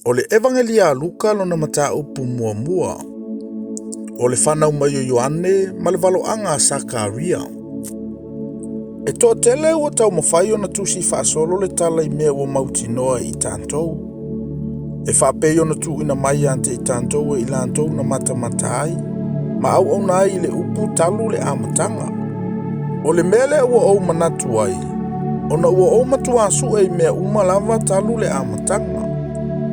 O le evangelia a Luka lona mata upu mua mua. O le whanau mai o Ioane ma le waloanga a Sakaria. E tō tele ua tau mawhai o na tusi whaasolo le tala I mea ua mauti noa I tāntou. E whapei o na tu ina mai ante I tāntou e ilantou na mata ai. Ma au au nai le upu talu le amatanga. O le mele ua au manatu ai. O na ua au matua asu e mea umalava talu le amatanga.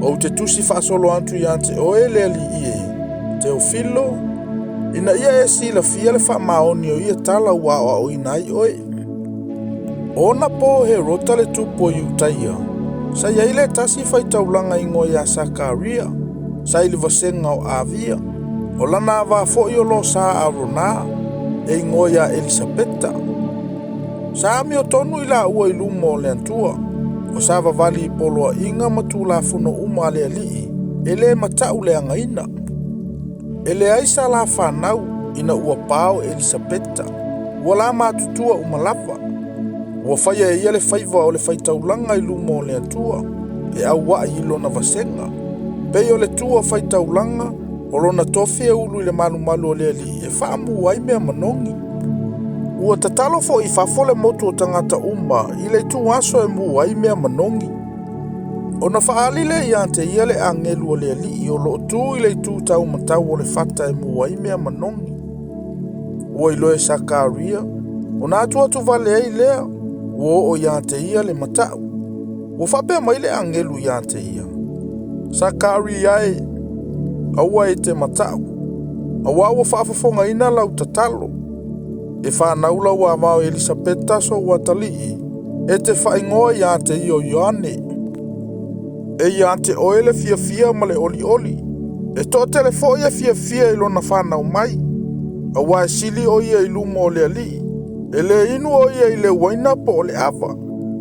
O te tusi whaasolo antu I ante oe le ali ie. Teofilo, ina ia e sila fia le wha maoni o ia tala ua o inai oe. Ona po he rota le tupo I utaia. Sa iaile tasi whai taulanga ingo ia Sakaria. Sa ili vasenga o avia. O lana wa fo I o lo sa arona. E ingo ia Elisabeta. Sa ami o tonu ila ua ilumo le antua. O sa vavali I poloa inga matula funo uma le alii. Ele matau le angaina. Ele aisa la whanau ina ua pao Elisabeta. Ua la matutua umalava. Ua whaia e ia le whaiva o le whaitaulanga I lumo le atua. E au wa I lona vasenga. Pei o le tua whaitaulanga o lona tofi e ulu I le malu o le ali. E whaamu wai mea manongi. Ua tatalo fo I whafole motu o tangata uma. I le tu aso e mu wai mea manongi. O na whaalile I ante ia le angelu o le ali I o lo tu I le tu tau matau o le whata e mu wai mea manongi. Ua ilo e Sakaria. O na atu vale ei lea. Ua o I ante ia le matau. Ua whapea mai le angelu I ante ia. Sakaria e. Aua e te matau. Aua ua whaafafonga ina lau tatalo. E whanaula ua vau Elisabeta so ua talii. E te whaingoa I ante I o Ioane. E I ante oele fia ma le oli. E to telefo ia fia I lona whanau mai. Aua e sili o ia I lumo o le ali. E le inu o ia I le waina po o le ava.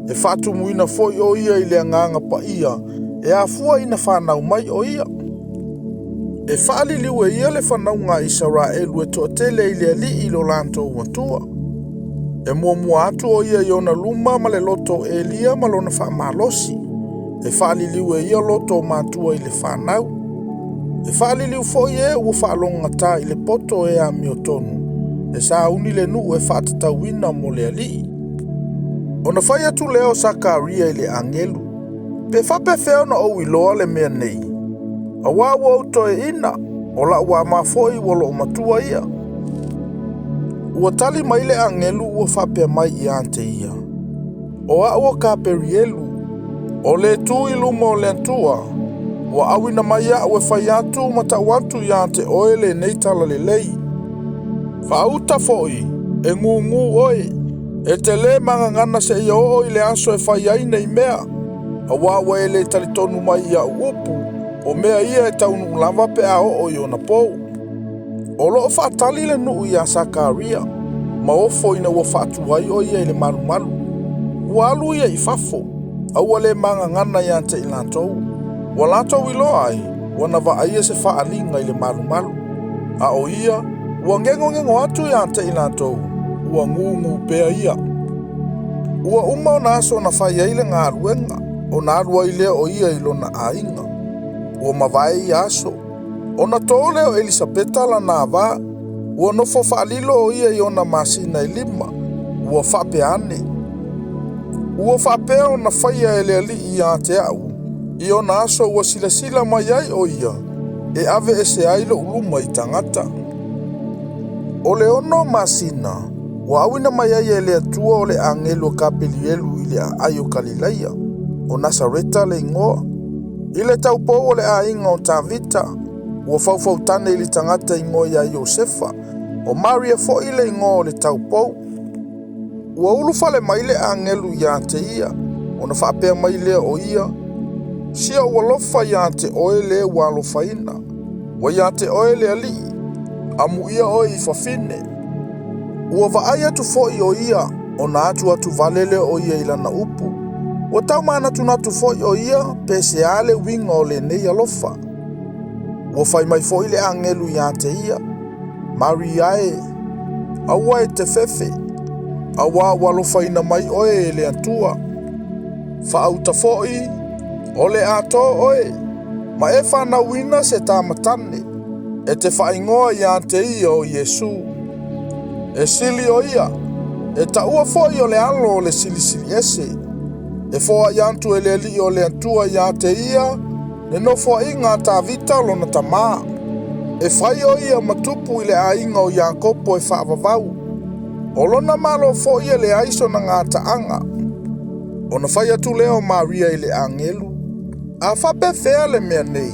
E whatu muina fo o ia I le anganga pa ia. E afua ina whanau mai o ia. E whaaliliu e ia le whanau ngā Israelu e to tele I le ali I lo lanto watua. E mua atu o ia I ona luma ma le loto Elia ma lona whaamalosi. E whaaliliu e ia loto matua I le whanau. E whaaliliu fo ia ua whaalonga tā I le poto e a miotonu. E sa uni le nu e whaatatauina mo le ali. Ona whai atu leo Sakaria I le angelu. Pe whape feo na au iloa le mea nei. A wawa auto e ina. O la ua mafoi walo matua ia. Ua tali mai le angelu ua whape mai I ante ia. O a ua kaperielu. O le tu ilumo le antua. Ua awina mai a ue whai atu mata watu I ante oe le neitala le lei. Whauta foi. E ngu oe. E te le mangangana se ia o I le aso e whai aina I mea. A wawa e le talitonu mai ia upu. O mea ia e taunu lava pe a o I ona pou. O loo whaatali le nuu I a Sakaria. Ma ofo ina ua whaatu ai o ia I le malu. Ua alu ia I fafo. Aua le mangangana I ante I lantou. Ua lantou I loa ai. Ua na wa aia se whaalinga I le malu. A o ia. Ua ngengo atu I ante I lantou. Ua ngu pea ia. Ua uma o naso na whai aile ngā ruenga. O nā rua I lea o ia I lona ainga. Ua mawai I aso. O na tō leo Elisabeta la nā wā. Ua nofo whaalilo o ia I ona masina I lima. Ua whape ane. Ua whape o na whaia ele ali I ate au. I ona aso ua sila mai ai o ia. E ave e se ailo uluma I tangata. O le ono masina. Ua awina mai ai ele atua o le angelo kapelielu I le ayo Galileia. O Nasareta le ingoa. I le taupo o le ainga o Tavita. Ua faufautane I le tangata ingoa ia Iosefa. O Maria fo I le ingoa o le taupo. Ua ulufale mai le angelu I ante ia. O na whapea mai le o ia. Sia ua lofa I ante oe le ua lofaina. Ua I ante oe le ali. Amu ia oe I fafine. Ua vaai atu fo I o ia. O na atu valele o ia I lana upu. Ua tau mana tunatu fo I o ia. Pese ale winga o le nei alofa. Ua fai mai fo I le angelu I ante ia. Maria e. Aua e te fefe. Awa walofaina mai oe e le atua. Whaauta fo I. O le ato oe. Ma e whanauina se tāmatane, e te whaingoa ia te ia o Iesu. E sili o ia, e taua foi o le alo o le silisili ese. E foa iantu e le li o le antua ia te ia, ne no foa inga ta vita lo na tamaa. E whai o ia matupu i le ainga o Iakopo e whaavavau. O lona malo fo ia le aiso na ngā taanga. O na whai atu leo Maria i le angelu. A whape whea le mea nei.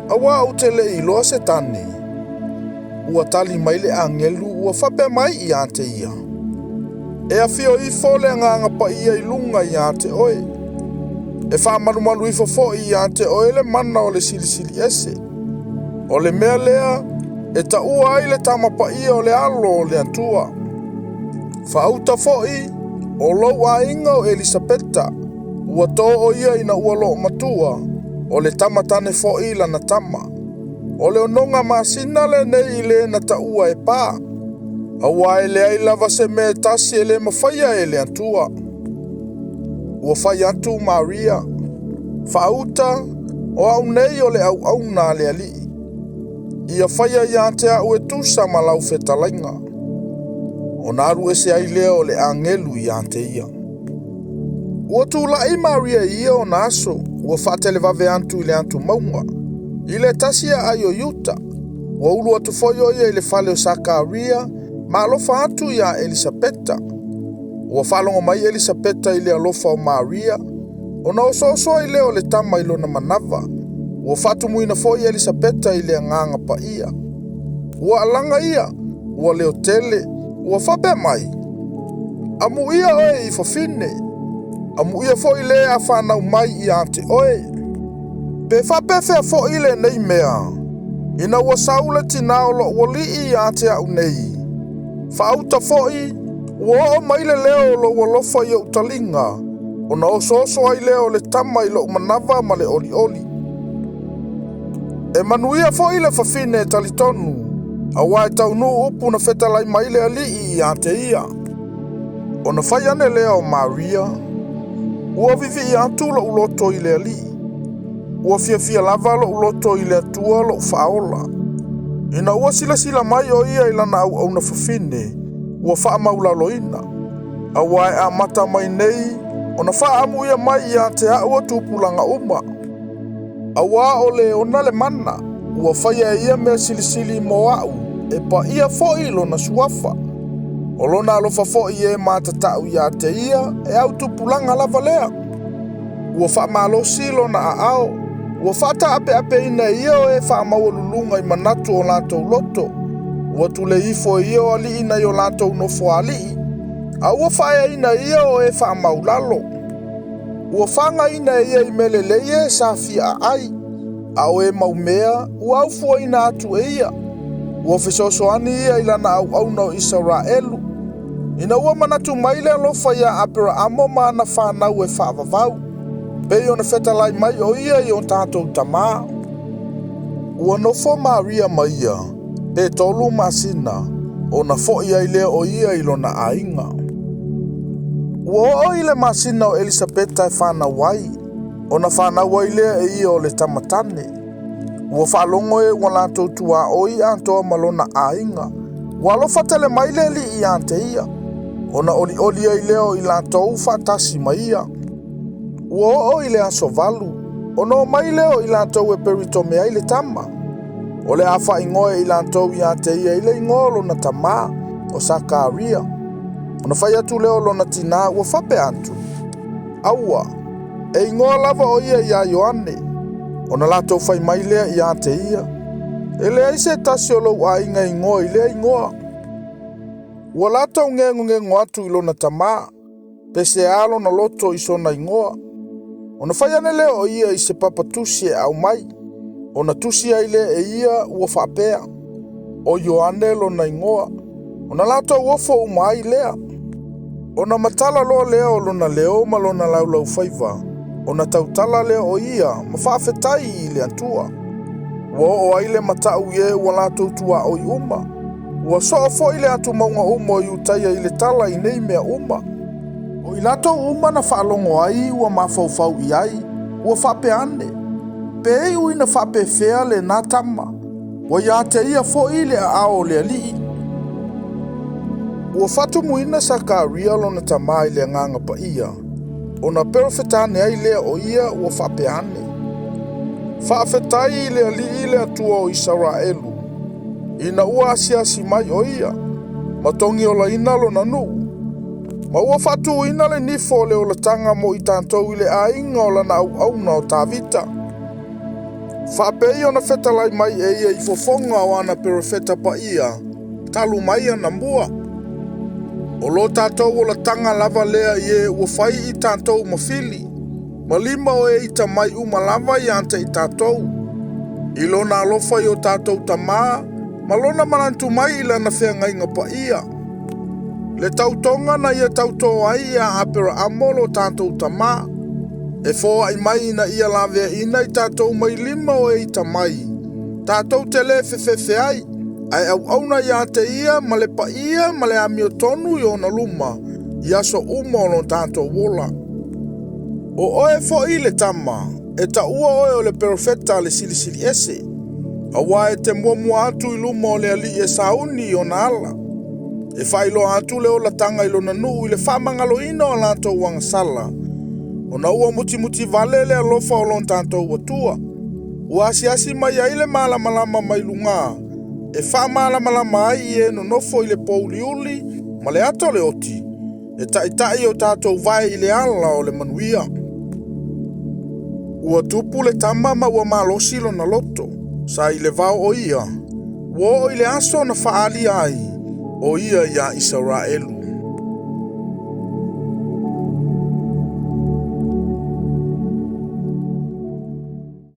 Awa au te le iloa se tane. Ua tali mai le angelu ua whape mai i ante ia. E a fio i fo le nganga pa ia i lunga i ante oe. E wha maru i fo i ante oe le mana o le silisili ese. O le mea lea, e ta ua ai le tamapa ia o le alo o le antua. Whauta foi, o lau a inga o Elisabeta, ua tō o ia ina ua lo matua, o le tamatane foi lana tama. O le ononga masina le nei le na ta ua e pā. Awa e le ai lava se me tasi e le mawhaia e le antua. Ua whai atu Maria, whauta o au nei o le au nā le ali. Ia whaia ia te au e tusa malau whetalainga. O naru e se ai leo le angelu ia te ia. Ua tūlai Maria ia o naso, ua whaatele vave antu i le antu maunga. I le tasia ai o Yuta, ua ulu atu foio ia i le whale o Sakaria, ma alofa atu ia Elisabeta. Ua whalongo mai Elisabeta i le alofa o Maria, o na ososo i leo le tama ilo na manava. Ua whatu muina foi Elisabeta i le nganga pa ia. Ua alanga ia, ua leo tele, ua whape mai. Amu ia oe i whawhine. Amu ia foi le a whanau mai i ante oe. Pe whape whea foi le nei mea. Ina ua saule tina olo ua li i ante au nei. Whauta foi, ua o mai le leo lo ua lofa i utalinga. O na ososo ai leo le tama i lo umanava ma le oli oli. E manuia foi le whawhine talitonu. Awa e taunu upu na whetalai mai le ali i ante ia. O na whai ane leo Maria. Ua vivi i antula uloto i le ali. Ua fia lava lo uloto i le atua lo whaola. Ina ua sila mai o ia i lana au na whawhine. Ua wha maulaloina. Awa e a mata mai nei. O na wha amu ia mai i ante aua tupulanga uma. Awa o le ona le mana. Ua whaia ia mea silisili mo au. E pa ia fo ilo na suafa. O lona alofa fo i e matatau ia te ia. E au tupulanga lava lea. Ua wha malo silo na a ao. Ua whata ape ina ia o e wha maululunga i manatu o lato loto. Ua tule ifo ia o ali ina i o lato nofo ali. A ua whaia ina ia o e wha maulalo. Ua whanga ina ia i meleleie sa fia ai. A o e maumea, ua au fua ina atu e ia. Ua whesosoani ia ilana au nao Israelu. Ina ua manatu maile alofa ia Abrahamo maana whanau e whaavavau. Pei ona whetalai mai o ia i o tātou tamaa. Ua nofo Maria mai ia, e tolu masina, o na fo ia i lea o ia i lona ainga. Ua o ile masina o Elisabeta e whanau ai. O na whanau ai lea e ia o le tamatane. Ua whalongo e ua lato tua o i antoa malona ainga. Ua alofa tele mai le li i ante ia. O na oli ai leo i lato whatasi mai ia. Ua o i le aso valu. O no mai leo i lato e peritome ai le tama. O le afa ingoe i lato i ante ia i le ingolo na tama o Sakaria. O na whai atu leo lo na tina ua whape antu. Aua, e ingoa lava o ia i a Ioane. O na lato whai mai lea i ante ia. E lea i se tasi o lau a inga ingoa i lea ingoa. Ua lato ngengo atu i lo na tama. Pese alo na loto i sona ingoa. O na whai ane leo o ia i se papatusi e au mai. O na tusi ai lea e ia ua whapea. O Ioane lo na ingoa. O na lato uofo umai lea. O na matala loa lea o lona leo ma lona laulau whaiva. O na tautala lea o ia ma whaafetai i le antua. Ua o aile matau ie ua lato utua o i uma. Ua soa fo i le atu maunga uma o i utaia i le tala i nei mea uma. O i lato uma na whaalongo ai ua mafaufau i ai. Ua whape ane. pe uina whapewhea le nā tama. Wa ia te ia fo i le ao le alii. Ua whatu muina Sakaria lona tamai le nganga pa ia. O na perofetane ai lea o ia ua whapeane. Whaafetai i le alii le atua o Israelu. Ina ua asiasi mai o ia. Matongi o la ina lo nanu. Ma ua whatu ina le nifo le o la tanga mo i tātou i le ainga o lana au na o tāvita. Whapei o na whetalai mai e ia i fofonga o ana perofeta pa ia. Talu mai ana mua. O lo tātou o la tanga lava lea i e ua whai i tātou mawhili. Ma lima o e i ta mai uma lava i ante i tātou. I lona alofa i o tātou tamā. Ma lona manantu mai i lana whengainga pa ia. Le tautonga na ia tauto ai ia apera amolo tātou tamā. E fōa i mai na ia lawea ina i tātou mai lima o e i tamai. Tātou te le whewhewhe ai. Ai au na ia te ia ma le pa ia ma le amio tonu i ona luma. Ia so umono tātou wola. O oe fo i le tama. E ta ua oe o le perofeta le silisili ese. Awa e te mua atu i luma o le ali e sauni i ona ala. E whailo atu le o la tanga i lona nuu i le whamangalo ino a lato wanga sala. O na ua muti vale le alofa o lon tātou watua. Ua asiasi mai ai le malamalama mai lunga. E whamalamalama ai e no nofo i le pouliuli ma le ato le oti. E tai o tātou vai i le ala o le manuia. Ua tupu le tama ma ua malosi lona loto. Sa i le vau o ia. Wo i le aso na whaali ai. O ia ia Israelu.